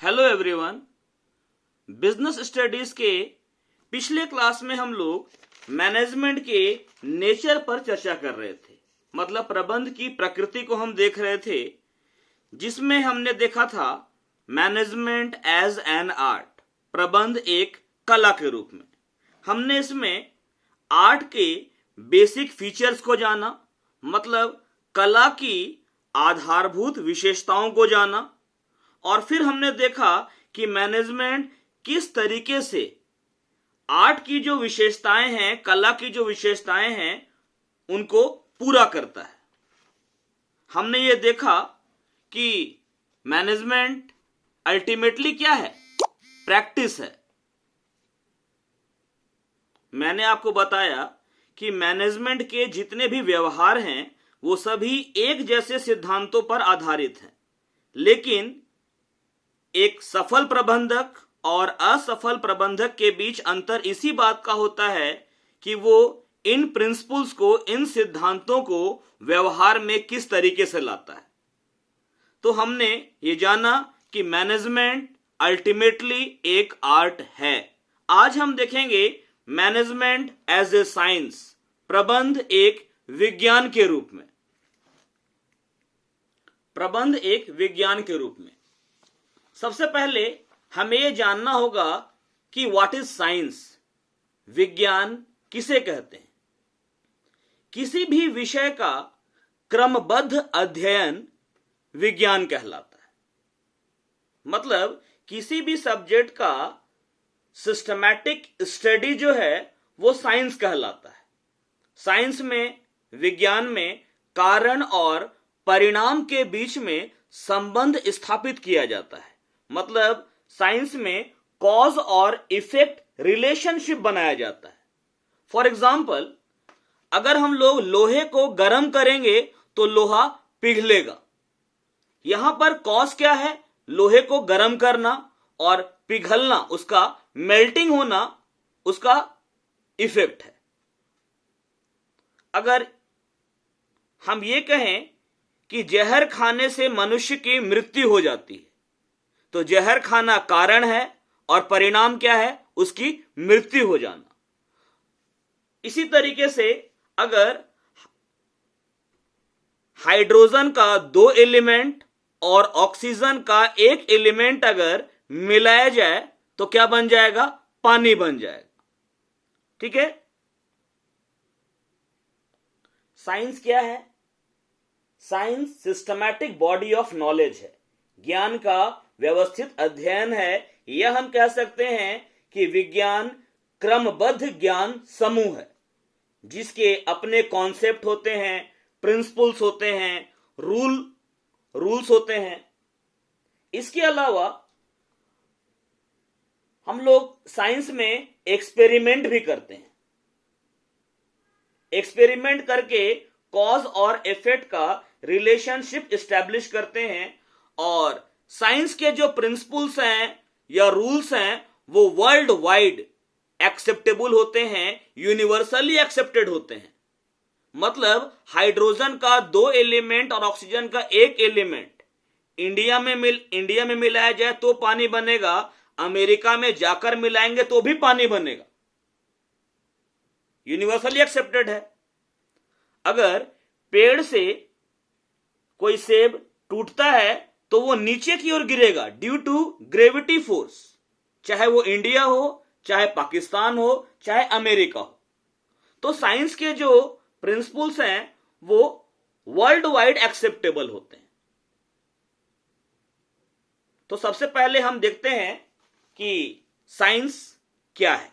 Hello everyone. Business studies के पिछले class में हम लोग मैनेजमेंट के नेचर पर चर्चा कर रहे थे, मतलब प्रबंध की प्रकृति को हम देख रहे थे, जिसमें हमने देखा था मैनेजमेंट एज एन आर्ट, प्रबंध एक कला के रूप में। हमने इसमें आर्ट के बेसिक फीचर्स को जाना, मतलब कला की आधारभूत विशेषताओं को जाना, और फिर हमने देखा कि मैनेजमेंट किस तरीके से आर्ट की जो विशेषताएं हैं, कला की जो विशेषताएं हैं, उनको पूरा करता है। हमने ये देखा कि मैनेजमेंट अल्टीमेटली क्या है? प्रैक्टिस है। मैंने आपको बताया कि मैनेजमेंट के जितने भी व्यवहार हैं वो सभी एक जैसे सिद्धांतों पर आधारित हैं, लेकिन एक सफल प्रबंधक और असफल प्रबंधक के बीच अंतर इसी बात का होता है कि वो इन प्रिंसिपल्स को, इन सिद्धांतों को व्यवहार में किस तरीके से लाता है। तो हमने ये जाना कि मैनेजमेंट अल्टीमेटली एक आर्ट है। आज हम देखेंगे मैनेजमेंट एज ए साइंस, प्रबंध एक विज्ञान के रूप में। प्रबंध एक विज्ञान के रूप में सबसे पहले हमें यह जानना होगा कि व्हाट इज साइंस, विज्ञान किसे कहते हैं। किसी भी विषय का क्रमबद्ध अध्ययन विज्ञान कहलाता है। मतलब किसी भी सब्जेक्ट का सिस्टमैटिक स्टडी जो है वो साइंस कहलाता है। साइंस में, विज्ञान में कारण और परिणाम के बीच में संबंध स्थापित किया जाता है। मतलब साइंस में कॉज और इफेक्ट रिलेशनशिप बनाया जाता है। फॉर एग्जाम्पल, अगर हम लोग लोहे को गर्म करेंगे तो लोहा पिघलेगा। यहां पर कॉज क्या है? लोहे को गर्म करना, और पिघलना, उसका मेल्टिंग होना, उसका इफेक्ट है। अगर हम ये कहें कि जहर खाने से मनुष्य की मृत्यु हो जाती है, तो जहर खाना कारण है और परिणाम क्या है? उसकी मृत्यु हो जाना। इसी तरीके से अगर हाइड्रोजन का 2 एलिमेंट और ऑक्सीजन का 1 एलिमेंट अगर मिलाया जाए तो क्या बन जाएगा? पानी बन जाएगा। ठीक है। साइंस क्या है? Science systematic body of knowledge है, ज्ञान का व्यवस्थित अध्ययन है। यह हम कह सकते हैं कि विज्ञान क्रमबद्ध ज्ञान समूह है, जिसके अपने कॉन्सेप्ट होते हैं, प्रिंसिपल्स होते हैं, रूल्स होते हैं। इसके अलावा हम लोग साइंस में एक्सपेरिमेंट भी करते हैं। एक्सपेरिमेंट करके कॉज और इफेक्ट का रिलेशनशिप एस्टैब्लिश करते हैं, और साइंस के जो प्रिंसिपल्स हैं या रूल्स हैं वो वर्ल्ड वाइड एक्सेप्टेबल होते हैं, यूनिवर्सली एक्सेप्टेड होते हैं। मतलब हाइड्रोजन का 2 एलिमेंट और ऑक्सीजन का 1 एलिमेंट इंडिया में मिलाया जाए तो पानी बनेगा, अमेरिका में जाकर मिलाएंगे तो भी पानी बनेगा। यूनिवर्सली एक्सेप्टेड है। अगर पेड़ से कोई सेब टूटता है तो वो नीचे की ओर गिरेगा ड्यू टू ग्रेविटी फोर्स, चाहे वो इंडिया हो, चाहे पाकिस्तान हो, चाहे अमेरिका हो। तो साइंस के जो प्रिंसिपल्स हैं वो वर्ल्ड वाइड एक्सेप्टेबल होते हैं। तो सबसे पहले हम देखते हैं कि साइंस क्या है।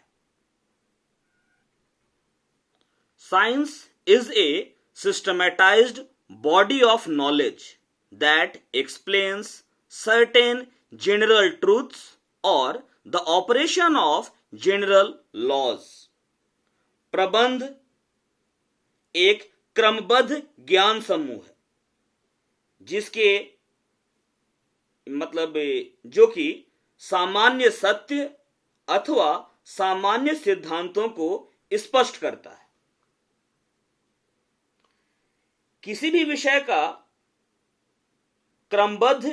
Science is a systematized body of knowledge that explains certain general truths or the operation of general laws. प्रबंध एक क्रमबद्ध ज्ञान समूह है, जिसके मतलब जो कि सामान्य सत्य अथवा सामान्य सिद्धांतों को स्पष्ट करता है। किसी भी विषय का क्रमबद्ध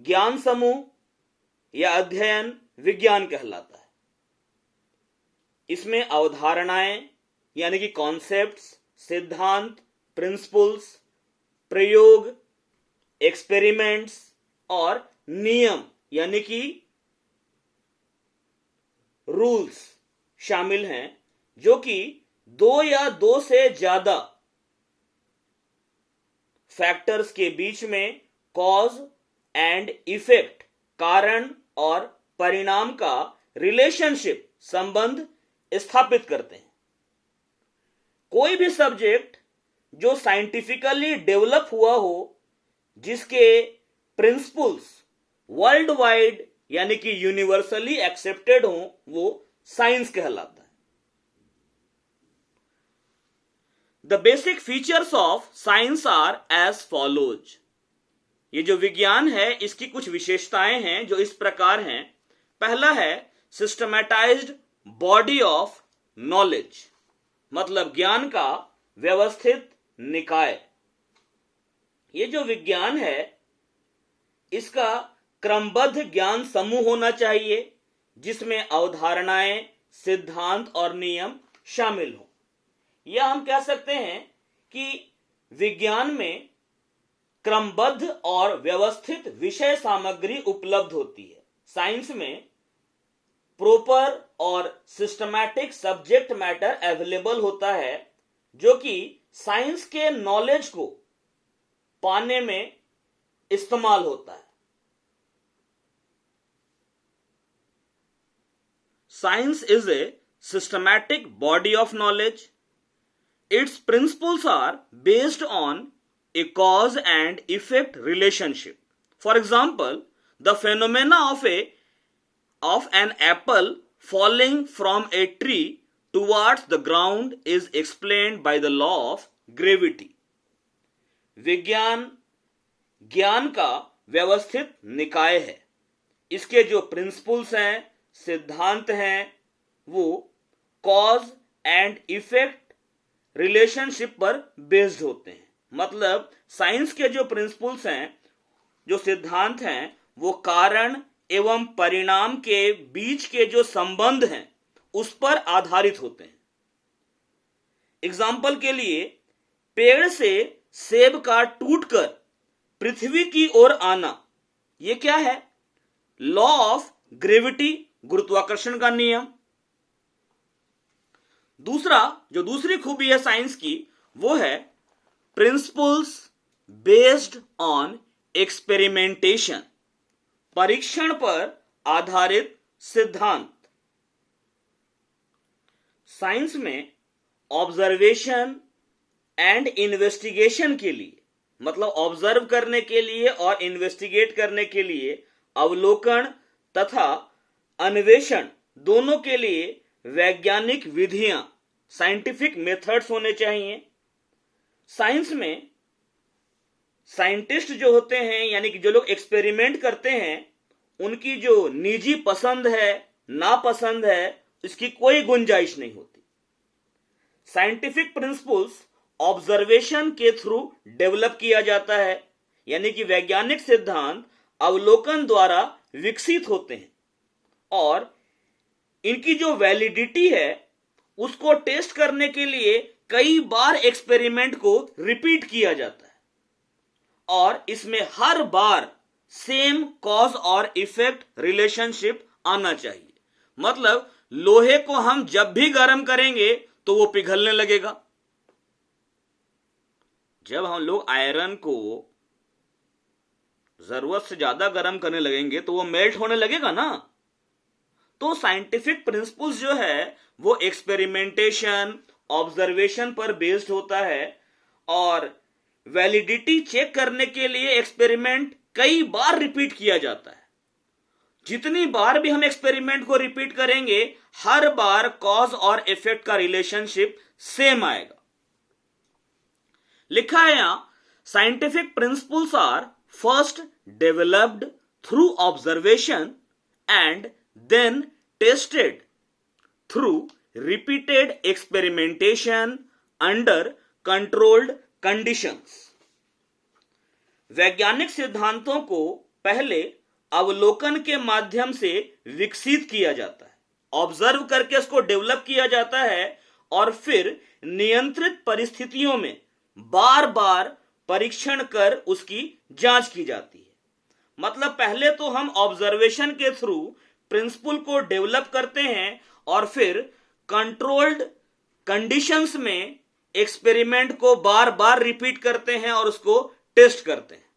ज्ञान समूह या अध्ययन विज्ञान कहलाता है। इसमें अवधारणाएं यानी कि कॉन्सेप्ट्स, सिद्धांत, प्रिंसिपल्स, प्रयोग, एक्सपेरिमेंट्स और नियम यानी कि रूल्स शामिल हैं, जो कि दो या दो से ज्यादा फैक्टर्स के बीच में कॉज एंड इफेक्ट, कारण और परिणाम का रिलेशनशिप, संबंध स्थापित करते हैं। कोई भी सब्जेक्ट जो साइंटिफिकली डेवलप हुआ हो, जिसके प्रिंसिपल्स वर्ल्ड वाइड यानी कि यूनिवर्सली एक्सेप्टेड हो, वो साइंस कहलाता है। The basic features of science are as follows. ये जो विज्ञान है, इसकी कुछ विशेषताएं हैं जो इस प्रकार हैं। पहला है सिस्टमैटाइज्ड बॉडी ऑफ नॉलेज, मतलब ज्ञान का व्यवस्थित निकाय। ये जो विज्ञान है, इसका क्रमबद्ध ज्ञान समूह होना चाहिए, जिसमें अवधारणाएं, सिद्धांत और नियम शामिल हो। या हम कह सकते हैं कि विज्ञान में क्रमबद्ध और व्यवस्थित विषय सामग्री उपलब्ध होती है। साइंस में प्रॉपर और सिस्टमैटिक सब्जेक्ट मैटर अवेलेबल होता है, जो कि साइंस के नॉलेज को पाने में इस्तेमाल होता है। Science is a systematic body of knowledge. Its principles are based on a cause and effect relationship. For example, the phenomena of an apple falling from a tree towards the ground is explained by the law of gravity. विज्ञान ज्ञान का व्यवस्थित निकाय है। इसके जो principles हैं, सिद्धांत हैं, वो कॉज एंड इफेक्ट रिलेशनशिप पर बेस्ड होते हैं। मतलब साइंस के जो प्रिंसिपल्स हैं, जो सिद्धांत हैं, वो कारण एवं परिणाम के बीच के जो संबंध हैं, उस पर आधारित होते हैं। एग्जाम्पल के लिए, पेड़ से सेब का टूटकर पृथ्वी की ओर आना, यह क्या है? लॉ ऑफ ग्रेविटी, गुरुत्वाकर्षण का नियम। दूसरी खूबी है साइंस की, वो है प्रिंसिपल्स बेस्ड ऑन एक्सपेरिमेंटेशन, परीक्षण पर आधारित सिद्धांत। साइंस में ऑब्जर्वेशन एंड इन्वेस्टिगेशन के लिए, मतलब ऑब्जर्व करने के लिए और इन्वेस्टिगेट करने के लिए, अवलोकन तथा अन्वेषण दोनों के लिए वैज्ञानिक विधियां, साइंटिफिक मेथड्स होने चाहिए। साइंस में साइंटिस्ट जो होते हैं, यानी कि जो लोग एक्सपेरिमेंट करते हैं, उनकी जो निजी पसंद है, नापसंद है, इसकी कोई गुंजाइश नहीं होती। साइंटिफिक प्रिंसिपल्स ऑब्जर्वेशन के थ्रू डेवलप किया जाता है, यानी कि वैज्ञानिक सिद्धांत अवलोकन द्वारा विकसित होते हैं और इनकी जो वैलिडिटी है, उसको टेस्ट करने के लिए कई बार एक्सपेरिमेंट को रिपीट किया जाता है और इसमें हर बार सेम कॉज और इफेक्ट रिलेशनशिप आना चाहिए। मतलब लोहे को हम जब भी गर्म करेंगे तो वो पिघलने लगेगा। जब हम लोग आयरन को जरूरत से ज्यादा गर्म करने लगेंगे तो वो मेल्ट होने लगेगा ना। तो साइंटिफिक प्रिंसिपल्स जो है वो एक्सपेरिमेंटेशन, ऑब्जर्वेशन पर बेस्ड होता है और वैलिडिटी चेक करने के लिए एक्सपेरिमेंट कई बार रिपीट किया जाता है। जितनी बार भी हम एक्सपेरिमेंट को रिपीट करेंगे, हर बार कॉज और इफेक्ट का रिलेशनशिप सेम आएगा। लिखा है यहां, scientific principles are first developed through observation and then tested through repeated experimentation under controlled conditions. वैज्ञानिक सिद्धांतों को पहले अवलोकन के माध्यम से विकसित किया जाता है, ऑब्जर्व करके उसको डेवलप किया जाता है और फिर नियंत्रित परिस्थितियों में बार बार परीक्षण कर उसकी जांच की जाती है। मतलब पहले तो हम ऑब्जर्वेशन के थ्रू प्रिंसिपल को डेवलप करते हैं और फिर कंट्रोल्ड कंडीशंस में एक्सपेरिमेंट को बार बार रिपीट करते हैं और उसको टेस्ट करते हैं।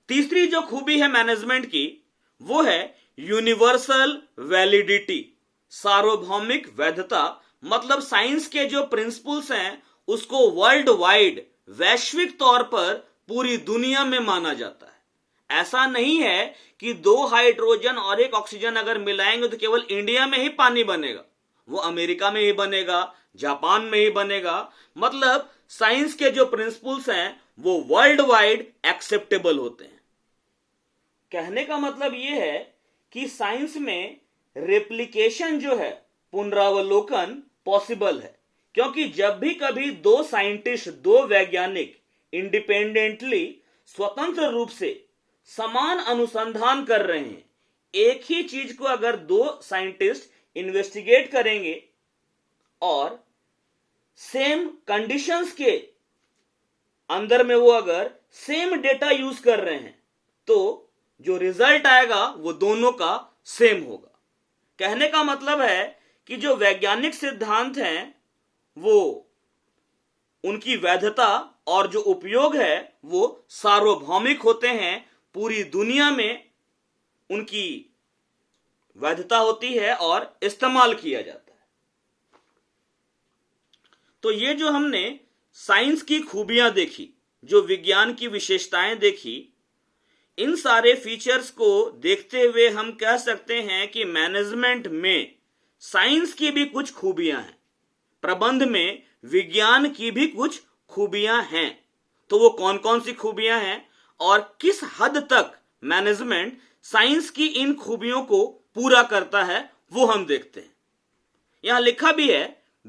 तीसरी जो खूबी है मैनेजमेंट की वो है यूनिवर्सल वैलिडिटी, सार्वभौमिक वैधता। मतलब साइंस के जो प्रिंसिपल्स हैं उसको वर्ल्ड वाइड, वैश्विक तौर पर पूरी दुनिया में माना जाता है। ऐसा नहीं है कि 2 हाइड्रोजन और 1 ऑक्सीजन अगर मिलाएंगे तो केवल इंडिया में ही पानी बनेगा, वो अमेरिका में ही बनेगा, जापान में ही बनेगा। मतलब साइंस के जो प्रिंसिपल्स हैं वो वर्ल्ड वाइड एक्सेप्टेबल होते हैं। कहने का मतलब यह है कि साइंस में रेप्लिकेशन जो है, पुनरावलोकन पॉसिबल है, क्योंकि जब भी कभी 2 साइंटिस्ट, 2 वैज्ञानिक इंडिपेंडेंटली, स्वतंत्र रूप से समान अनुसंधान कर रहे हैं, एक ही चीज को अगर 2 साइंटिस्ट इन्वेस्टिगेट करेंगे और सेम कंडीशंस के अंदर में वो अगर सेम डेटा यूज कर रहे हैं तो जो रिजल्ट आएगा वो दोनों का सेम होगा। कहने का मतलब है कि जो वैज्ञानिक सिद्धांत हैं वो उनकी वैधता और जो उपयोग है वो सार्वभौमिक होते हैं, पूरी दुनिया में उनकी वैधता होती है और इस्तेमाल किया जाता है। तो ये जो हमने साइंस की खूबियां देखी, जो विज्ञान की विशेषताएं देखी, इन सारे फीचर्स को देखते हुए हम कह सकते हैं कि मैनेजमेंट में साइंस की भी कुछ खूबियां हैं, प्रबंध में विज्ञान की भी कुछ खूबियां हैं। तो वो कौन कौन सी खूबियां हैं और किस हद तक मैनेजमेंट साइंस की इन खूबियों को पूरा करता है वो हम देखते हैं। यहां लिखा भी है,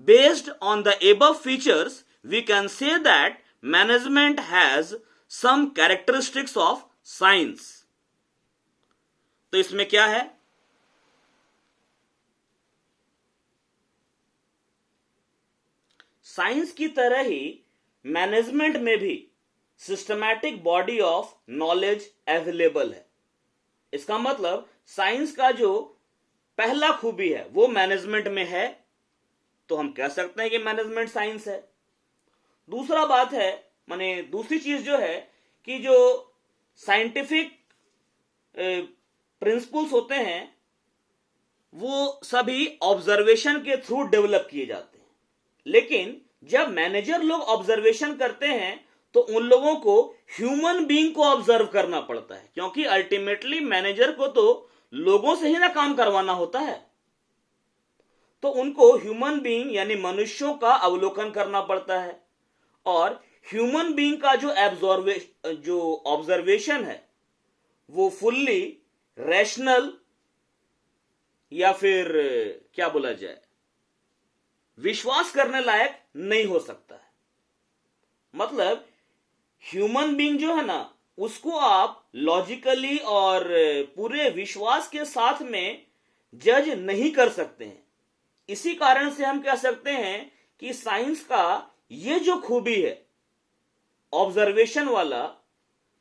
based on the above features we can say that management has some characteristics of science. तो इसमें क्या है? साइंस की तरह ही मैनेजमेंट में भी systematic body of knowledge available है। इसका मतलब साइंस का जो पहला खूबी है वो मैनेजमेंट में है, तो हम कह सकते हैं कि मैनेजमेंट साइंस है। दूसरा बात है, माने दूसरी चीज जो है कि जो साइंटिफिक प्रिंसिपल्स होते हैं वो सभी ऑब्जर्वेशन के थ्रू डेवलप किए जाते हैं। लेकिन जब मैनेजर लोग ऑब्जर्वेशन करते हैं तो उन लोगों को ह्यूमन बीइंग को ऑब्जर्व करना पड़ता है, क्योंकि अल्टीमेटली मैनेजर को तो लोगों से ही ना काम करवाना होता है। तो उनको ह्यूमन बीइंग यानी मनुष्यों का अवलोकन करना पड़ता है और ह्यूमन बीइंग का जो ऑब्जर्वेशन है वो फुल्ली रैशनल या फिर क्या बोला जाए, विश्वास करने लायक नहीं हो सकता है। मतलब ह्यूमन बीइंग जो है ना उसको आप लॉजिकली और पूरे विश्वास के साथ में जज नहीं कर सकते हैं। इसी कारण से हम कह सकते हैं कि साइंस का ये जो खूबी है ऑब्जर्वेशन वाला,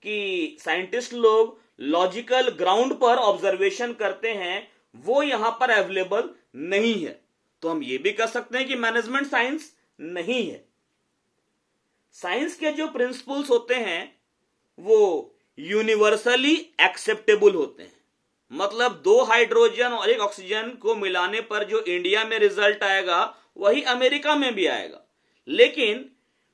कि साइंटिस्ट लोग लॉजिकल ग्राउंड पर ऑब्जर्वेशन करते हैं, वो यहां पर अवेलेबल नहीं है। तो हम ये भी कह सकते हैं कि मैनेजमेंट साइंस नहीं है। साइंस के जो प्रिंसिपल्स होते हैं वो यूनिवर्सली एक्सेप्टेबल होते हैं। मतलब 2 हाइड्रोजन और 1 ऑक्सीजन को मिलाने पर जो इंडिया में रिजल्ट आएगा वही अमेरिका में भी आएगा। लेकिन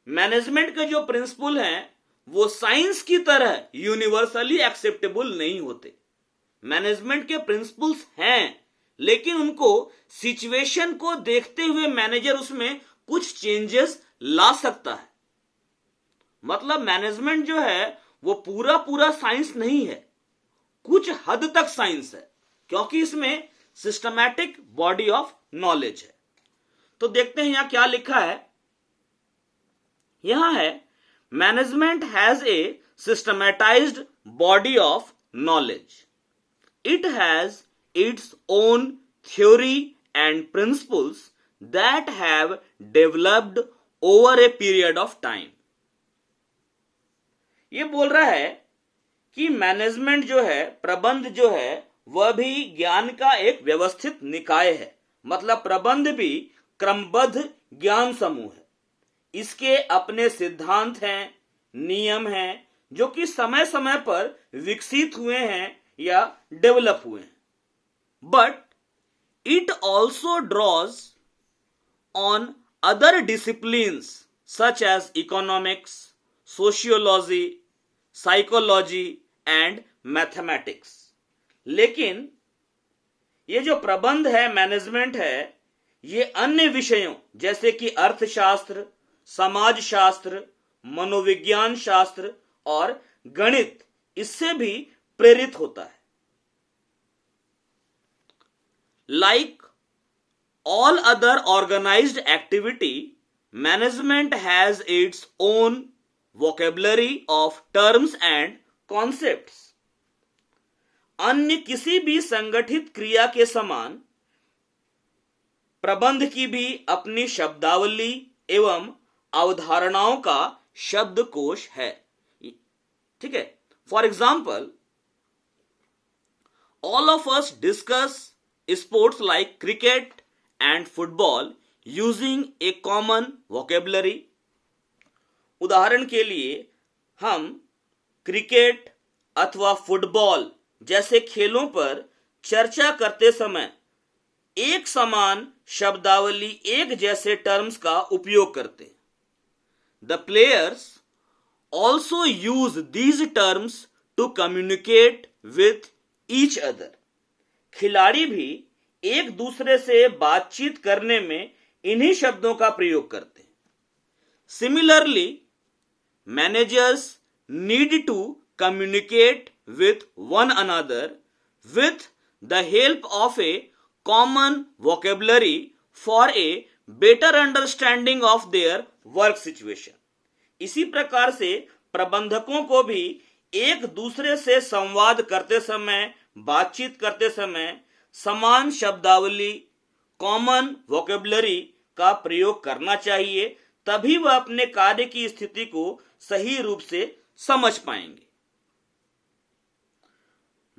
मैनेजमेंट के जो प्रिंसिपल हैं वो साइंस की तरह यूनिवर्सली एक्सेप्टेबल नहीं होते। मैनेजमेंट के प्रिंसिपल्स हैं लेकिन उनको सिचुएशन को देखते हुए मैनेजर उसमें कुछ चेंजेस ला सकता है। मतलब मैनेजमेंट जो है वो पूरा पूरा साइंस नहीं है, कुछ हद तक साइंस है, क्योंकि इसमें सिस्टमैटिक बॉडी ऑफ नॉलेज है। तो देखते हैं यहां क्या लिखा है। यहां है, management has a systematized body of knowledge. It has its own theory and principles that have developed over a period of time. ये बोल रहा है कि मैनेजमेंट जो है, प्रबंध जो है, वह भी ज्ञान का एक व्यवस्थित निकाय है। मतलब प्रबंध भी क्रमबद्ध ज्ञान समूह है। इसके अपने सिद्धांत हैं, नियम हैं, जो कि समय समय पर विकसित हुए हैं या डेवलप हुए हैं। But it also draws on other disciplines such as economics, sociology, psychology and mathematics. लेकिन ये जो प्रबंध है, मैनेजमेंट है, ये अन्य विषयों जैसे कि अर्थशास्त्र, समाजशास्त्र, मनोविज्ञान शास्त्र और गणित, इससे भी प्रेरित होता है। Like all other organized activity, management has its own vocabulary of terms and concepts. अन्य किसी भी संगठित क्रिया के समान प्रबंध की भी अपनी शब्दावली एवं अवधारणाओं का शब्दकोश है। ठीक है, for example, all of us discuss sports like cricket and football using a common vocabulary. उदाहरण के लिए हम क्रिकेट अथवा फुटबॉल जैसे खेलों पर चर्चा करते समय एक समान शब्दावली, एक जैसे टर्म्स का उपयोग करते हैं। The players also use these terms to communicate with each other. खिलाड़ी भी एक दूसरे से बातचीत करने में इन्हीं शब्दों का प्रयोग करते हैं। Similarly, managers need to communicate with one another with the help of a common vocabulary for a better understanding of their work situation. इसी प्रकार से प्रबंधकों को भी एक दूसरे से संवाद करते समय, बातचीत करते समय समान शब्दावली, कॉमन वोकेबलरी का प्रयोग करना चाहिए, तभी वह अपने कार्य की स्थिति को सही रूप से समझ पाएंगे।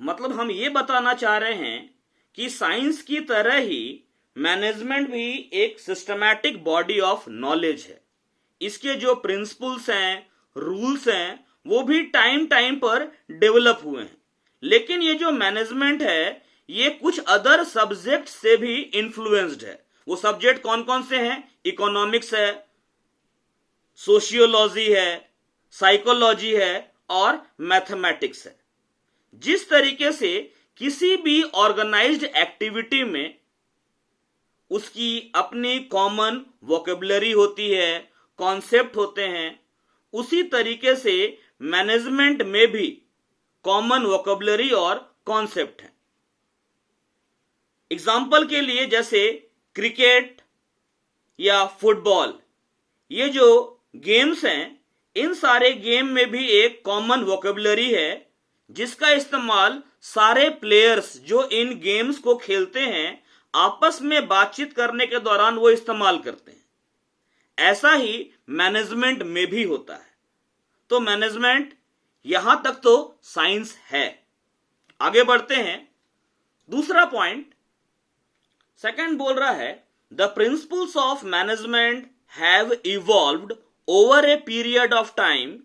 मतलब हम ये बताना चाह रहे हैं कि साइंस की तरह ही मैनेजमेंट भी एक सिस्टमैटिक बॉडी ऑफ नॉलेज है। इसके जो प्रिंसिपल्स हैं, रूल्स हैं, वो भी टाइम टाइम पर डेवलप हुए हैं। लेकिन ये जो मैनेजमेंट है, ये कुछ अदर सब्जेक्ट से भी इन्फ्लुएंस्ड है। वो सब्जेक्ट कौन कौन से हैं? इकोनॉमिक्स है, सोशियोलॉजी है, साइकोलॉजी है और मैथमेटिक्स है। जिस तरीके से किसी भी ऑर्गेनाइज्ड एक्टिविटी में उसकी अपनी कॉमन वोकेबलरी होती है, कॉन्सेप्ट होते हैं, उसी तरीके से मैनेजमेंट में भी कॉमन वोकेबलरी और कॉन्सेप्ट है। एग्जाम्पल के लिए जैसे क्रिकेट या फुटबॉल, ये जो गेम्स हैं, इन सारे गेम में भी एक कॉमन वोकेबलरी है जिसका इस्तेमाल सारे प्लेयर्स जो इन गेम्स को खेलते हैं आपस में बातचीत करने के दौरान वो इस्तेमाल करते हैं। ऐसा ही मैनेजमेंट में भी होता है। तो मैनेजमेंट यहां तक तो साइंस है। आगे बढ़ते हैं। दूसरा पॉइंट, सेकंड बोल रहा है, the principles of management have evolved over a period of time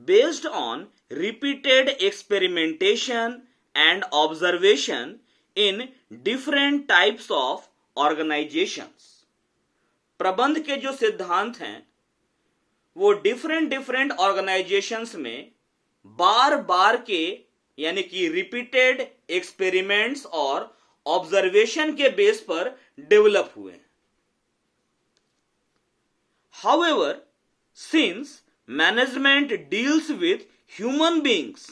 based on repeated experimentation and observation in different types of organizations. प्रबंध के जो सिद्धांत हैं वो डिफरेंट ऑर्गेनाइजेशंस में बार बार के यानी कि रिपीटेड एक्सपेरिमेंट्स और ऑब्जर्वेशन के बेस पर डेवलप हुए हैं। However, since management deals with human beings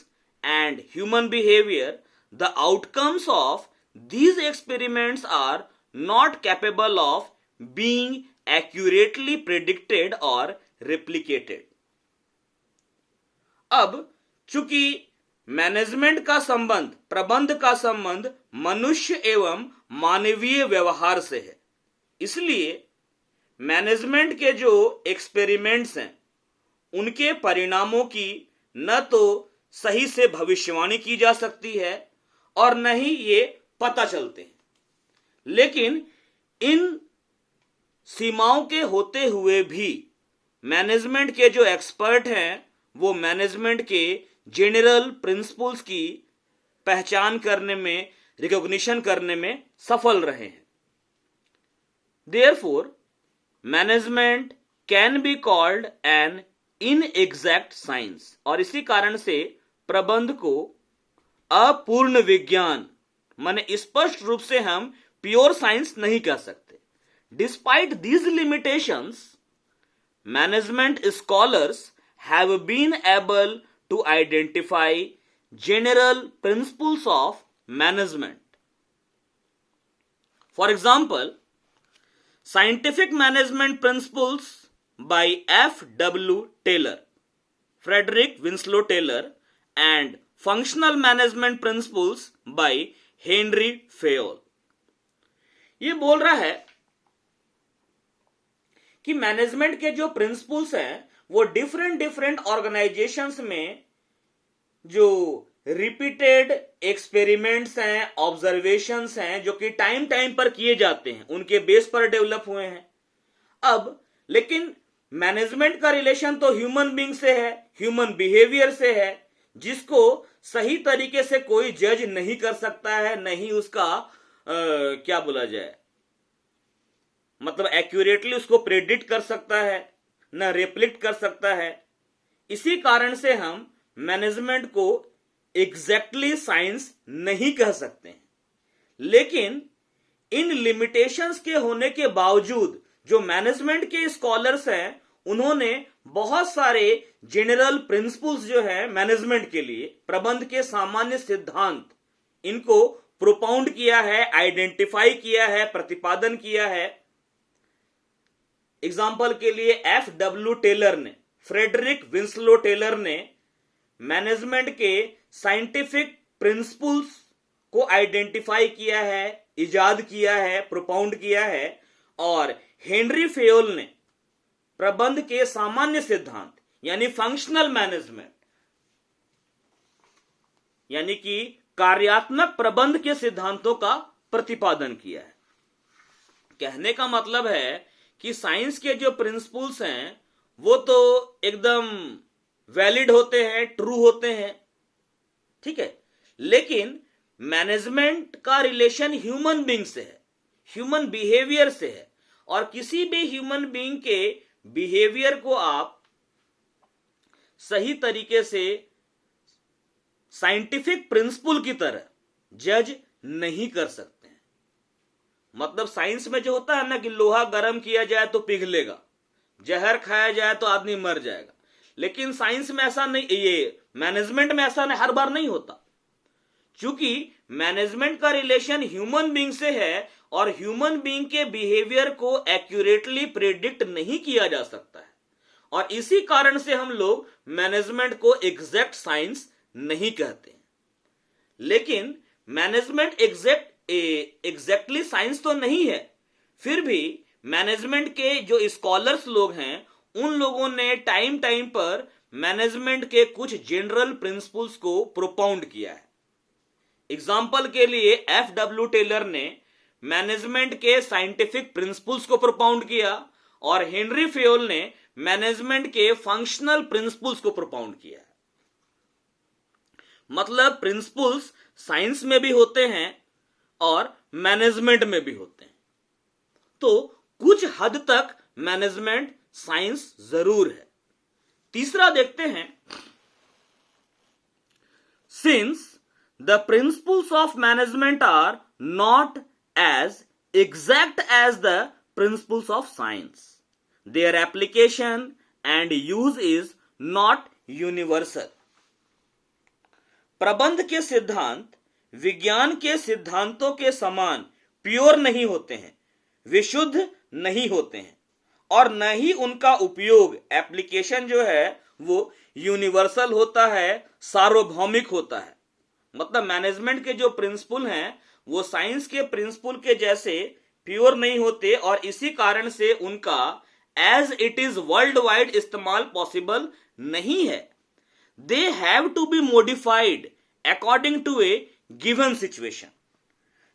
and human behavior, the outcomes of these experiments are not capable of being accurately predicted or replicated. अब चूंकि मैनेजमेंट का संबंध, प्रबंध का संबंध मनुष्य एवं मानवीय व्यवहार से है। इसलिए मैनेजमेंट के जो एक्सपेरिमेंट्स हैं उनके परिणामों की न तो सही से भविष्यवाणी की जा सकती है और न ही ये पता चलते हैं। लेकिन इन सीमाओं के होते हुए भी मैनेजमेंट के जो एक्सपर्ट हैं वो मैनेजमेंट के जनरल प्रिंसिपल्स की पहचान करने में, रिकॉग्निशन करने में सफल रहे हैं। Therefore management can be called an inexact science, और इसी कारण से प्रबंध को अपूर्ण विज्ञान, माने स्पष्ट रूप से हम प्योर साइंस नहीं कह सकते। Despite these limitations, management scholars have been able to identify general principles of management. For example, scientific management principles by F.W. Taylor, Frederick Winslow Taylor, and functional management principles by Henry Fayol. ये बोल रहा है कि management के जो principles हैं वो different organisations में जो रिपीटेड एक्सपेरिमेंट्स हैं, ऑब्जर्वेशंस हैं, जो कि टाइम पर किए जाते हैं, उनके बेस पर डेवलप हुए हैं। अब लेकिन मैनेजमेंट का रिलेशन तो ह्यूमन बीइंग से है, ह्यूमन बिहेवियर से है, जिसको सही तरीके से कोई जज नहीं कर सकता है, नहीं उसका क्या बोला जाए, मतलब एक्यूरेटली उसको प्रेडिक्ट कर सकता है, न रेप्लिक्ट कर सकता है। इसी कारण से हम मैनेजमेंट को एग्जैक्टली साइंस नहीं कह सकते हैं। लेकिन इन लिमिटेशंस के होने के बावजूद जो मैनेजमेंट के स्कॉलर्स हैं उन्होंने बहुत सारे जनरल प्रिंसिपल्स जो है मैनेजमेंट के लिए, प्रबंध के सामान्य सिद्धांत, इनको प्रोपाउंड किया है, आइडेंटिफाई किया है, प्रतिपादन किया है। एग्जाम्पल के लिए F.W. टेलर ने, फ्रेडरिक विंसलो टेलर ने मैनेजमेंट के साइंटिफिक प्रिंसिपल्स को आइडेंटिफाई किया है, इजाद किया है, प्रोपाउंड किया है, और हेनरी फेयोल ने प्रबंध के सामान्य सिद्धांत यानी फंक्शनल मैनेजमेंट यानी कि कार्यात्मक प्रबंध के सिद्धांतों का प्रतिपादन किया है। कहने का मतलब है कि साइंस के जो प्रिंसिपल्स हैं वो तो एकदम वैलिड होते हैं, ट्रू होते हैं, ठीक है, लेकिन मैनेजमेंट का रिलेशन ह्यूमन बीइंग से है, ह्यूमन बिहेवियर से है, और किसी भी ह्यूमन बीइंग के बिहेवियर को आप सही तरीके से साइंटिफिक प्रिंसिपल की तरह जज नहीं कर सकते हैं। मतलब साइंस में जो होता है ना कि लोहा गर्म किया जाए तो पिघलेगा, जहर खाया जाए तो आदमी मर जाएगा, लेकिन साइंस में ऐसा नहीं, ये मैनेजमेंट में ऐसा नहीं, हर बार नहीं होता। क्योंकि मैनेजमेंट का रिलेशन ह्यूमन बीइंग से है और ह्यूमन बीइंग के बिहेवियर को एक्यूरेटली प्रेडिक्ट नहीं किया जा सकता है, और इसी कारण से हम लोग मैनेजमेंट को एग्जैक्ट साइंस नहीं कहते। लेकिन मैनेजमेंट एग्जैक्टली साइंस तो नहीं है, फिर भी मैनेजमेंट के जो स्कॉलर्स लोग हैं उन लोगों ने टाइम पर मैनेजमेंट के कुछ जनरल प्रिंसिपल्स को प्रोपाउंड किया है। एग्जाम्पल के लिए F.W. टेलर ने मैनेजमेंट के साइंटिफिक प्रिंसिपल्स को प्रोपाउंड किया और हेनरी फेयोल ने मैनेजमेंट के फंक्शनल प्रिंसिपल्स को प्रोपाउंड किया है। मतलब प्रिंसिपल्स साइंस में भी होते हैं और मैनेजमेंट में भी होते हैं, तो कुछ हद तक मैनेजमेंट साइंस जरूर है। तीसरा देखते हैं, since the principles of management are not as exact as the principles of science, their application and use is not universal. प्रबंध के सिद्धांत विज्ञान के सिद्धांतों के समान प्योर नहीं होते हैं, विशुद्ध नहीं होते हैं, और न ही उनका उपयोग, एप्लीकेशन जो है वो यूनिवर्सल होता है, सार्वभौमिक होता है। मतलब मैनेजमेंट के जो प्रिंसिपल हैं वो साइंस के प्रिंसिपल के जैसे प्योर नहीं होते और इसी कारण से उनका as it is world wide इस्तेमाल पॉसिबल नहीं है। They have to be modified according to a given situation.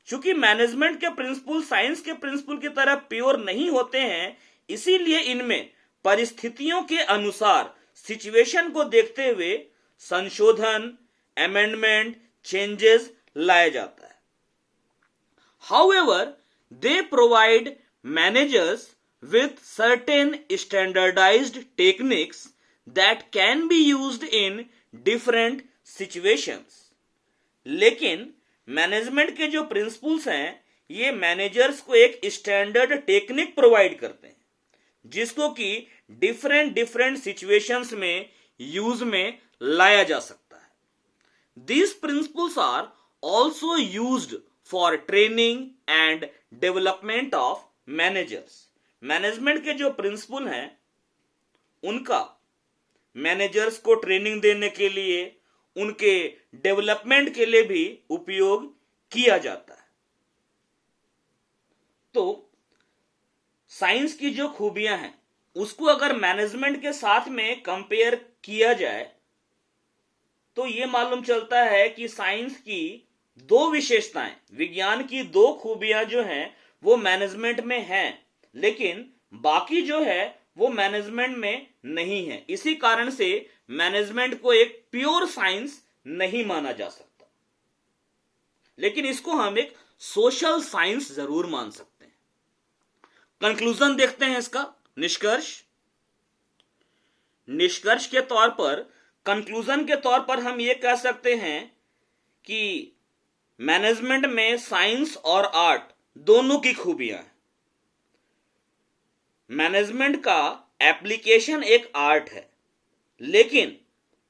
चूंकि मैनेजमेंट के प्रिंसिपल साइंस के प्रिंसिपल की तरह प्योर नहीं होते हैं, इसीलिए इनमें परिस्थितियों के अनुसार सिचुएशन को देखते हुए संशोधन, अमेंडमेंट, चेंजेस लाया जाता है। However, they provide managers with certain standardized techniques that can be used in different situations. लेकिन मैनेजमेंट के जो प्रिंसिपल्स हैं ये मैनेजर्स को एक स्टैंडर्ड टेक्निक प्रोवाइड करते हैं जिसको कि डिफरेंट सिचुएशंस में यूज में लाया जा सकता है। These principles are also used for training and development of managers. Management के जो प्रिंसिपल हैं उनका मैनेजर्स को ट्रेनिंग देने के लिए, उनके डेवलपमेंट के लिए भी उपयोग किया जाता है। तो साइंस की जो खूबियां हैं उसको अगर मैनेजमेंट के साथ में कंपेयर किया जाए तो यह मालूम चलता है कि साइंस की दो विशेषताएं, विज्ञान की दो खूबियां जो हैं वो मैनेजमेंट में हैं, लेकिन बाकी जो है वो मैनेजमेंट में नहीं है। इसी कारण से मैनेजमेंट को एक प्योर साइंस नहीं माना जा सकता, लेकिन इसको हम एक सोशल साइंस जरूर मान सकते हैं। कंक्लूजन देखते हैं इसका, निष्कर्ष के तौर पर, कंक्लूजन के तौर पर हम ये कह सकते हैं कि मैनेजमेंट में साइंस और आर्ट दोनों की खूबियां हैं। मैनेजमेंट का एप्लीकेशन एक आर्ट है, लेकिन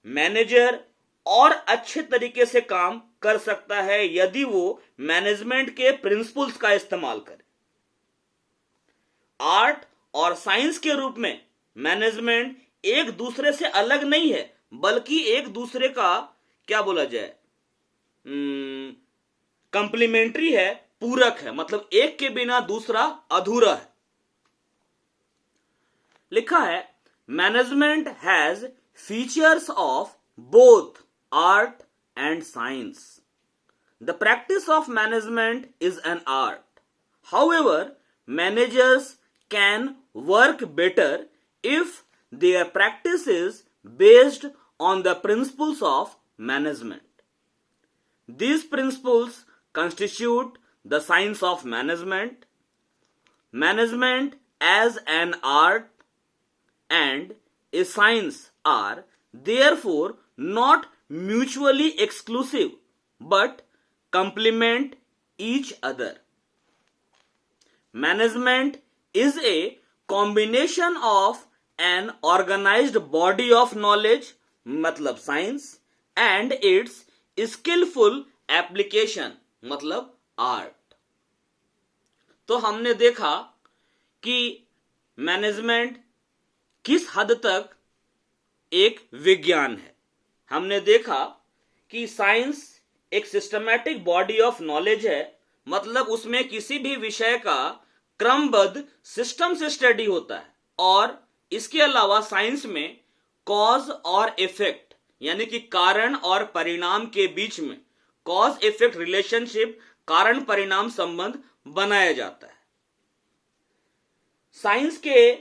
मैनेजर और अच्छे तरीके से काम कर सकता है यदि वो मैनेजमेंट के प्रिंसिपल्स का इस्तेमाल करे। आर्ट और साइंस के रूप में मैनेजमेंट एक दूसरे से अलग नहीं है, बल्कि एक दूसरे का क्या बोला जाए, कंप्लीमेंट्री है, पूरक है। मतलब एक के बिना दूसरा अधूरा है। लिखा है management has features of both art and science. The practice of management is an art. However, managers can work better if their practice is based on the principles of management. These principles constitute the science of management. Management as an art and a science are therefore not mutually exclusive but complement each other. Management is a combination of an organized body of knowledge, मतलब science, and its skilful application, मतलब art. तो हमने देखा कि management किस हद तक एक विज्ञान है। हमने देखा कि साइंस एक सिस्टमैटिक बॉडी ऑफ नॉलेज है, मतलब उसमें किसी भी विषय का क्रमबद्ध सिस्टम से स्टडी होता है। और इसके अलावा साइंस में कॉज और इफेक्ट यानी कि कारण और परिणाम के बीच में कॉज इफेक्ट रिलेशनशिप, कारण परिणाम संबंध बनाया जाता है। साइंस के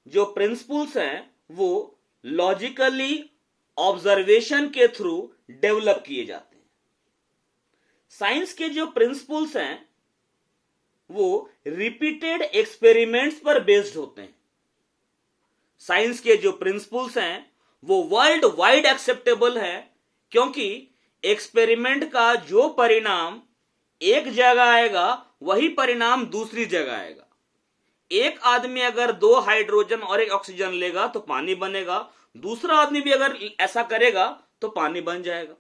जो प्रिंसिपल्स हैं वो लॉजिकली ऑब्जर्वेशन के थ्रू डेवलप किए जाते हैं। साइंस के जो प्रिंसिपल्स हैं वो रिपीटेड एक्सपेरिमेंट्स पर बेस्ड होते हैं। साइंस के जो प्रिंसिपल्स हैं वो वर्ल्ड वाइड एक्सेप्टेबल है, क्योंकि एक्सपेरिमेंट का जो परिणाम एक जगह आएगा वही परिणाम दूसरी जगह आएगा। एक आदमी अगर 2 हाइड्रोजन और 1 ऑक्सीजन लेगा तो पानी बनेगा, दूसरा आदमी भी अगर ऐसा करेगा तो पानी बन जाएगा।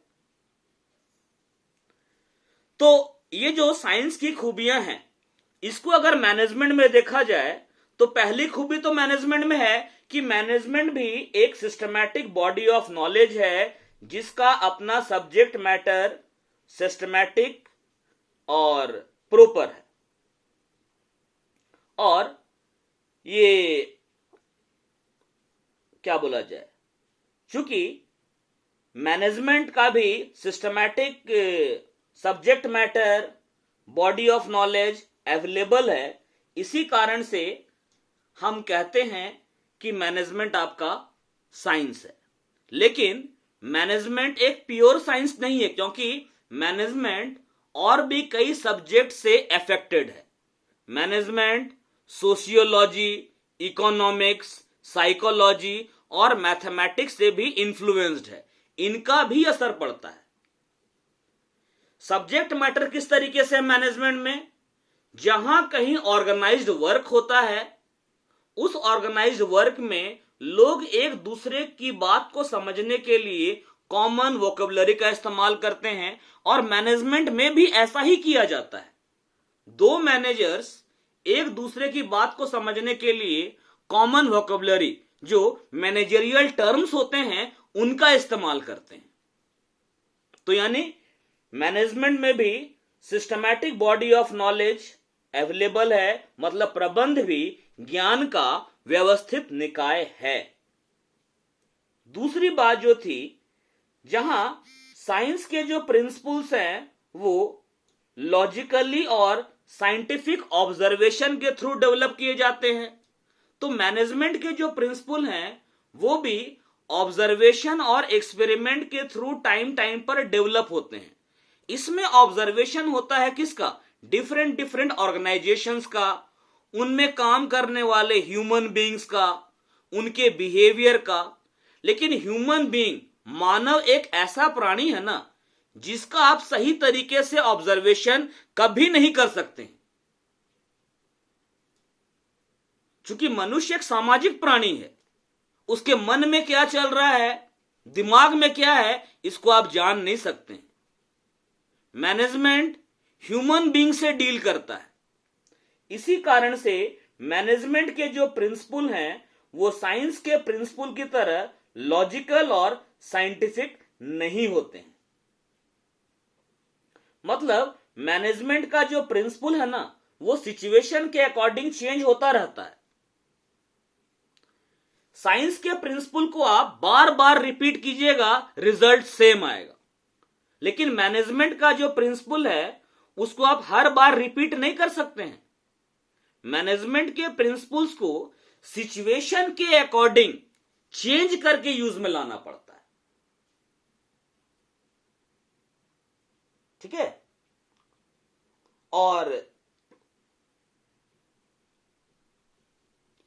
तो ये जो साइंस की खूबियां हैं इसको अगर मैनेजमेंट में देखा जाए तो पहली खूबी तो मैनेजमेंट में है कि मैनेजमेंट भी एक सिस्टमैटिक बॉडी ऑफ नॉलेज है जिसका अपना सब्जेक्ट मैटर सिस्टमैटिक और प्रॉपर है। और ये क्या बोला जाए, चूंकि मैनेजमेंट का भी systematic subject matter body of knowledge available है, इसी कारण से हम कहते हैं कि मैनेजमेंट आपका साइंस है। लेकिन मैनेजमेंट एक प्योर साइंस नहीं है, क्योंकि मैनेजमेंट और भी कई सब्जेक्ट से अफेक्टेड है। मैनेजमेंट सोशियोलॉजी, इकोनॉमिक्स, साइकोलॉजी और मैथमेटिक्स से भी इन्फ्लुएंस्ड है, इनका भी असर पड़ता है। सब्जेक्ट मैटर किस तरीके से मैनेजमेंट में, जहां कहीं ऑर्गेनाइज्ड वर्क होता है, उस ऑर्गेनाइज्ड वर्क में लोग एक दूसरे की बात को समझने के लिए कॉमन वोकेबुलरी का इस्तेमाल करते हैं, और मैनेजमेंट में भी ऐसा ही किया जाता है। दो मैनेजर्स एक दूसरे की बात को समझने के लिए कॉमन वोकेबुलरी, जो मैनेजरियल टर्म्स होते हैं, उनका इस्तेमाल करते हैं। तो यानी मैनेजमेंट में भी systematic body of knowledge available है, मतलब प्रबंध भी ज्ञान का व्यवस्थित निकाय है। दूसरी बात जो थी, जहां साइंस के जो प्रिंसिपल्स हैं वो लॉजिकली और साइंटिफिक ऑब्जर्वेशन के थ्रू डेवलप किए जाते हैं, तो मैनेजमेंट के जो प्रिंसिपल हैं वो भी ऑब्जर्वेशन और एक्सपेरिमेंट के थ्रू टाइम टाइम पर डेवलप होते हैं। इसमें ऑब्जर्वेशन होता है किसका, डिफरेंट डिफरेंट ऑर्गेनाइजेशंस का, उनमें काम करने वाले ह्यूमन बीइंग्स का, उनके बिहेवियर का। लेकिन ह्यूमन बीइंग, मानव एक ऐसा प्राणी है ना, जिसका आप सही तरीके से ऑब्जर्वेशन कभी नहीं कर सकते, क्योंकि मनुष्य एक सामाजिक प्राणी है। उसके मन में क्या चल रहा है, दिमाग में क्या है, इसको आप जान नहीं सकते। मैनेजमेंट ह्यूमन बीइंग से डील करता है, इसी कारण से मैनेजमेंट के जो प्रिंसिपल हैं वो साइंस के प्रिंसिपल की तरह लॉजिकल और साइंटिफिक नहीं होते हैं। मतलब मैनेजमेंट का जो प्रिंसिपल है ना, वो सिचुएशन के अकॉर्डिंग चेंज होता रहता है। साइंस के प्रिंसिपल को आप बार बार रिपीट कीजिएगा, रिजल्ट सेम आएगा। लेकिन मैनेजमेंट का जो प्रिंसिपल है उसको आप हर बार रिपीट नहीं कर सकते हैं। मैनेजमेंट के प्रिंसिपल्स को सिचुएशन के अकॉर्डिंग चेंज करके यूज में लाना पड़ता है। ठीक है, और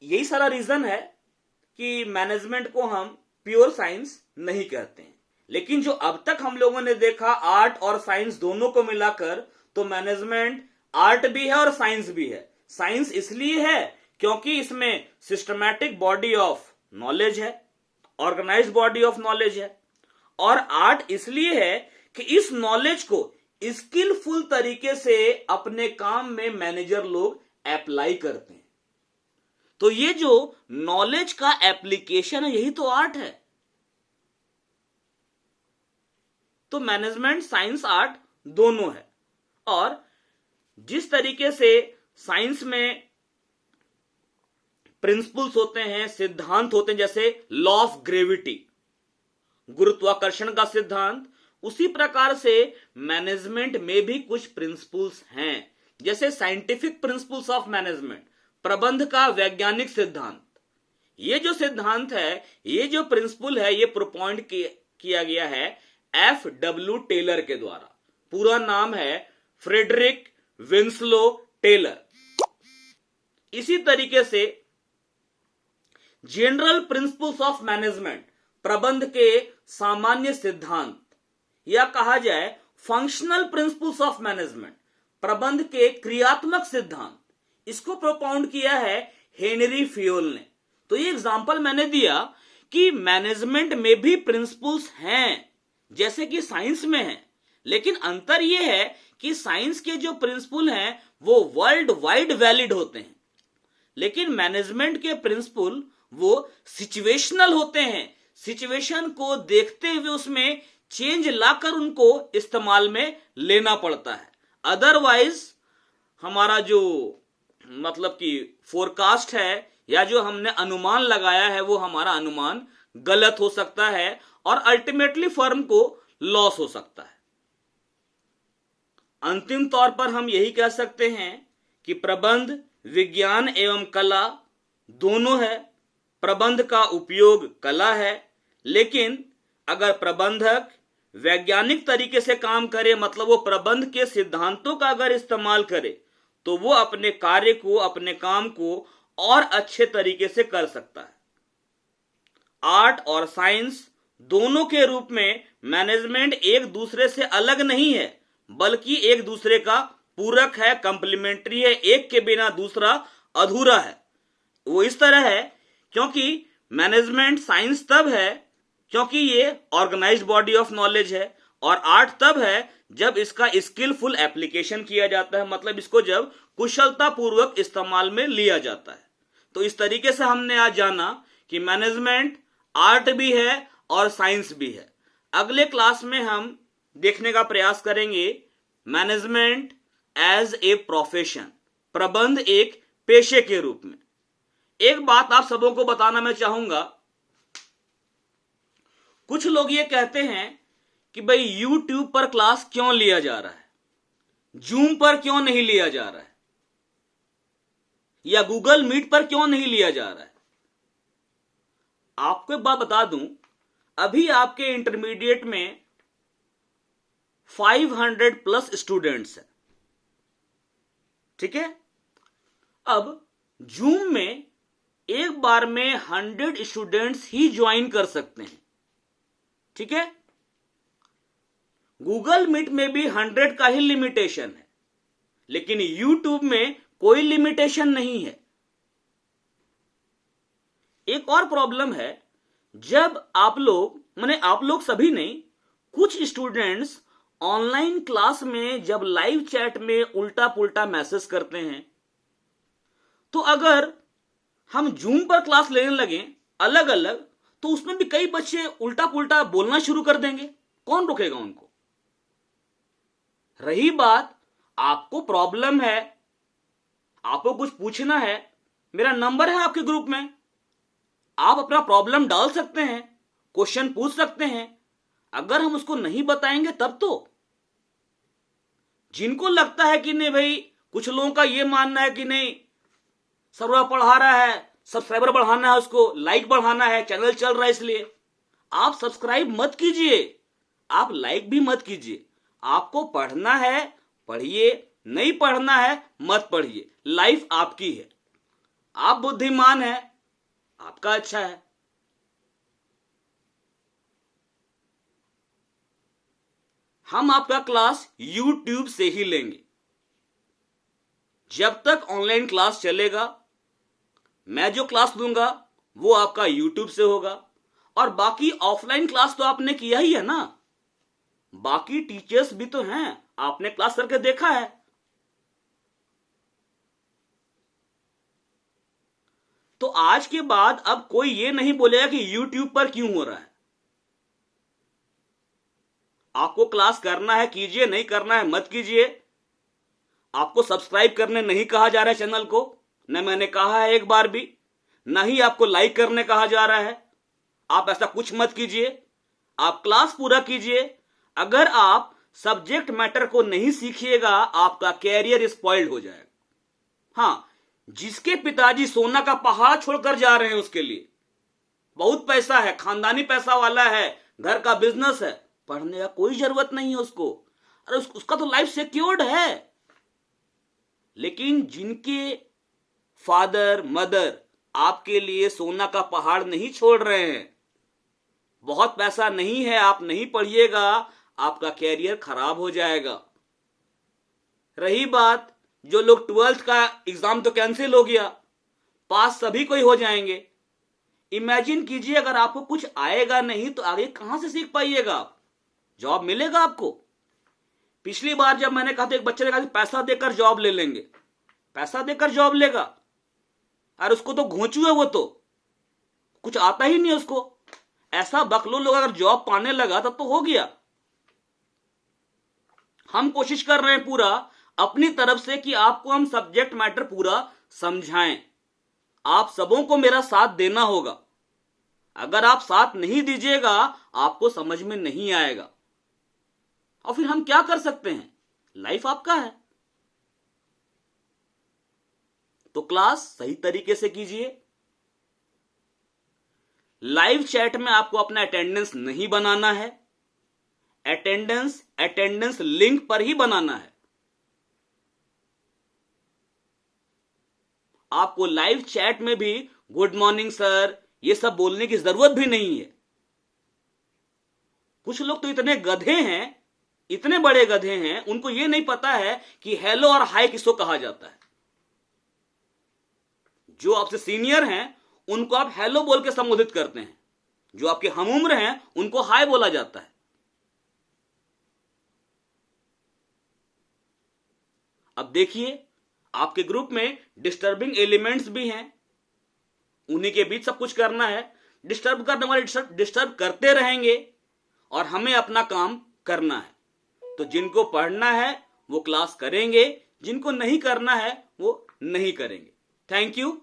यही सारा रीजन है कि मैनेजमेंट को हम प्योर साइंस नहीं कहते हैं। लेकिन जो अब तक हम लोगों ने देखा, आर्ट और साइंस दोनों को मिलाकर, तो मैनेजमेंट आर्ट भी है और साइंस भी है। साइंस इसलिए है क्योंकि इसमें सिस्टमैटिक बॉडी ऑफ नॉलेज है, ऑर्गेनाइज्ड बॉडी ऑफ नॉलेज है, और आर्ट इसलिए है कि इस नॉलेज को स्किलफुल तरीके से अपने काम में मैनेजर लोग अप्लाई करते हैं। तो ये जो नॉलेज का एप्लीकेशन है, यही तो आर्ट है। तो मैनेजमेंट, साइंस, आर्ट दोनों है। और जिस तरीके से साइंस में प्रिंसिपल्स होते हैं, सिद्धांत होते हैं, जैसे लॉ ऑफ ग्रेविटी, गुरुत्वाकर्षण का सिद्धांत, उसी प्रकार से मैनेजमेंट में भी कुछ प्रिंसिपल्स हैं, जैसे साइंटिफिक प्रिंसिपल्स ऑफ मैनेजमेंट, प्रबंध का वैज्ञानिक सिद्धांत। ये जो सिद्धांत है, ये जो प्रिंसिपल है, ये प्रोपॉइंट किया गया है F.W. टेलर के द्वारा। पूरा नाम है फ्रेडरिक विंसलो टेलर। इसी तरीके से जनरल प्रिंसिपल्स ऑफ मैनेजमेंट, प्रबंध के सामान्य सिद्धांत, या कहा जाए फंक्शनल प्रिंसिपल्स ऑफ मैनेजमेंट, प्रबंध के क्रियात्मक सिद्धांत, इसको प्रोपाउंड किया है हेनरी फियोल ने। तो ये एग्जांपल मैंने दिया कि मैनेजमेंट में भी प्रिंसिपल्स हैं जैसे कि साइंस में है, लेकिन अंतर यह है कि साइंस के जो प्रिंसिपल हैं वो वर्ल्ड वाइड वैलिड होते हैं, लेकिन मैनेजमेंट के प्रिंसिपल वो सिचुएशनल होते हैं। सिचुएशन को देखते हुए उसमें चेंज लाकर उनको इस्तेमाल में लेना पड़ता है। अदरवाइज हमारा जो मतलब कि फोरकास्ट है या जो हमने अनुमान लगाया है वो हमारा अनुमान गलत हो सकता है और अल्टीमेटली फर्म को लॉस हो सकता है। अंतिम तौर पर हम यही कह सकते हैं कि प्रबंध विज्ञान एवं कला दोनों है। प्रबंध का उपयोग कला है, लेकिन अगर प्रबंधक वैज्ञानिक तरीके से काम करे, मतलब वो प्रबंध के सिद्धांतों का अगर इस्तेमाल करे, तो वो अपने कार्य को, अपने काम को और अच्छे तरीके से कर सकता है। आर्ट और साइंस दोनों के रूप में मैनेजमेंट एक दूसरे से अलग नहीं है, बल्कि एक दूसरे का पूरक है, कंप्लीमेंट्री है। एक के बिना दूसरा अधूरा है। वो इस तरह है क्योंकि मैनेजमेंट साइंस तब है क्योंकि ये ऑर्गेनाइज्ड बॉडी ऑफ नॉलेज है, और आर्ट तब है जब इसका स्किलफुल एप्लीकेशन किया जाता है, मतलब इसको जब कुशलता पूर्वक इस्तेमाल में लिया जाता है। तो इस तरीके से हमने आज जाना कि मैनेजमेंट आर्ट भी है और साइंस भी है। अगले क्लास में हम देखने का प्रयास करेंगे मैनेजमेंट एज ए प्रोफेशन, प्रबंध एक पेशे के रूप में। एक बात आप सबों को बताना मैं चाहूंगा, कुछ लोग ये कहते हैं कि भाई यूट्यूब पर क्लास क्यों लिया जा रहा है, जूम पर क्यों नहीं लिया जा रहा है, या गूगल मीट पर क्यों नहीं लिया जा रहा है। आपको एक बात बता दूं, अभी आपके इंटरमीडिएट में 500 प्लस स्टूडेंट्स हैं, ठीक है। अब जूम में एक बार में 100 स्टूडेंट्स ही ज्वाइन कर सकते हैं, ठीक है। गूगल मीट में भी 100 का ही लिमिटेशन है, लेकिन यूट्यूब में कोई लिमिटेशन नहीं है। एक और प्रॉब्लम है, जब आप लोग सभी नहीं, कुछ स्टूडेंट्स ऑनलाइन क्लास में जब लाइव चैट में उल्टा पुल्टा मैसेज करते हैं, तो अगर हम जूम पर क्लास लेने लगे अलग अलग, तो उसमें भी कई बच्चे उल्टा पुल्टा बोलना शुरू कर देंगे। कौन रोकेगा उनको? रही बात आपको प्रॉब्लम है, आपको कुछ पूछना है, मेरा नंबर है आपके ग्रुप में, आप अपना प्रॉब्लम डाल सकते हैं, क्वेश्चन पूछ सकते हैं। अगर हम उसको नहीं बताएंगे तब तो जिनको लगता है कि नहीं भाई, कुछ लोगों का यह मानना है कि नहीं सर्वर पढ़ा रहा है, सब्सक्राइबर बढ़ाना है, उसको लाइक बढ़ाना है, चैनल चल रहा है, इसलिए आप सब्सक्राइब मत कीजिए, आप लाइक भी मत कीजिए। आपको पढ़ना है पढ़िए, नहीं पढ़ना है मत पढ़िए। लाइफ आपकी है, आप बुद्धिमान है, आपका अच्छा है। हम आपका क्लास YouTube से ही लेंगे। जब तक ऑनलाइन क्लास चलेगा, मैं जो क्लास दूंगा वो आपका YouTube से होगा, और बाकी ऑफलाइन क्लास तो आपने किया ही है ना, बाकी टीचर्स भी तो हैं, आपने क्लास करके देखा है। तो आज के बाद अब कोई ये नहीं बोलेगा कि YouTube पर क्यों हो रहा है। आपको क्लास करना है कीजिए, नहीं करना है मत कीजिए। आपको सब्सक्राइब करने नहीं कहा जा रहा है चैनल को, न मैंने कहा है एक बार भी, ना ही आपको लाइक करने कहा जा रहा है। आप ऐसा कुछ मत कीजिए, आप क्लास पूरा कीजिए। अगर आप सब्जेक्ट मैटर को नहीं सीखिएगा, आपका कैरियर स्पॉइल्ड हो जाएगा। हां, जिसके पिताजी सोना का पहाड़ छोड़कर जा रहे हैं, उसके लिए बहुत पैसा है, खानदानी पैसा वाला है, घर का बिजनेस है, पढ़ने का कोई जरूरत नहीं है उसको। अरे उसका तो लाइफ सिक्योर्ड है। लेकिन जिनके फादर मदर आपके लिए सोना का पहाड़ नहीं छोड़ रहे हैं, बहुत पैसा नहीं है, आप नहीं पढ़िएगा, आपका कैरियर खराब हो जाएगा। रही बात जो लोग 12th का एग्जाम तो कैंसिल हो गया, पास सभी कोई हो जाएंगे। इमेजिन कीजिए अगर आपको कुछ आएगा नहीं तो आगे कहां से सीख पाइएगा आप? जॉब मिलेगा आपको? पिछली बार जब मैंने कहा था, एक बच्चे ने कहा कि पैसा देकर जॉब ले लेंगे, पैसा देकर जॉब लेगा, अरे उसको तो घोंचू है, वो तो कुछ आता ही नहीं उसको। ऐसा बकलो लोग अगर जॉब पाने लगा तब तो हो गया। हम कोशिश कर रहे हैं पूरा अपनी तरफ से कि आपको हम सब्जेक्ट मैटर पूरा समझाएं। आप सबों को मेरा साथ देना होगा। अगर आप साथ नहीं दीजिएगा आपको समझ में नहीं आएगा, और फिर हम क्या कर सकते हैं? लाइफ आपका है। तो क्लास सही तरीके से कीजिए। लाइव चैट में आपको अपना अटेंडेंस नहीं बनाना है। अटेंडेंस लिंक पर ही बनाना है। आपको लाइव चैट में भी गुड मॉर्निंग सर ये सब बोलने की जरूरत भी नहीं है। कुछ लोग तो इतने गधे हैं, इतने बड़े गधे हैं, उनको ये नहीं पता है कि हेलो और हाय किसको कहा जाता है। जो आपसे सीनियर हैं उनको आप हेलो बोल के संबोधित करते हैं, जो आपके हमउम्र हैं उनको हाय बोला जाता है। अब देखिए आपके ग्रुप में डिस्टर्बिंग एलिमेंट्स भी हैं, उन्हीं के बीच सब कुछ करना है। डिस्टर्ब करने वाले डिस्टर्ब करते रहेंगे और हमें अपना काम करना है। तो जिनको पढ़ना है वो क्लास करेंगे, जिनको नहीं करना है वो नहीं करेंगे। Thank you.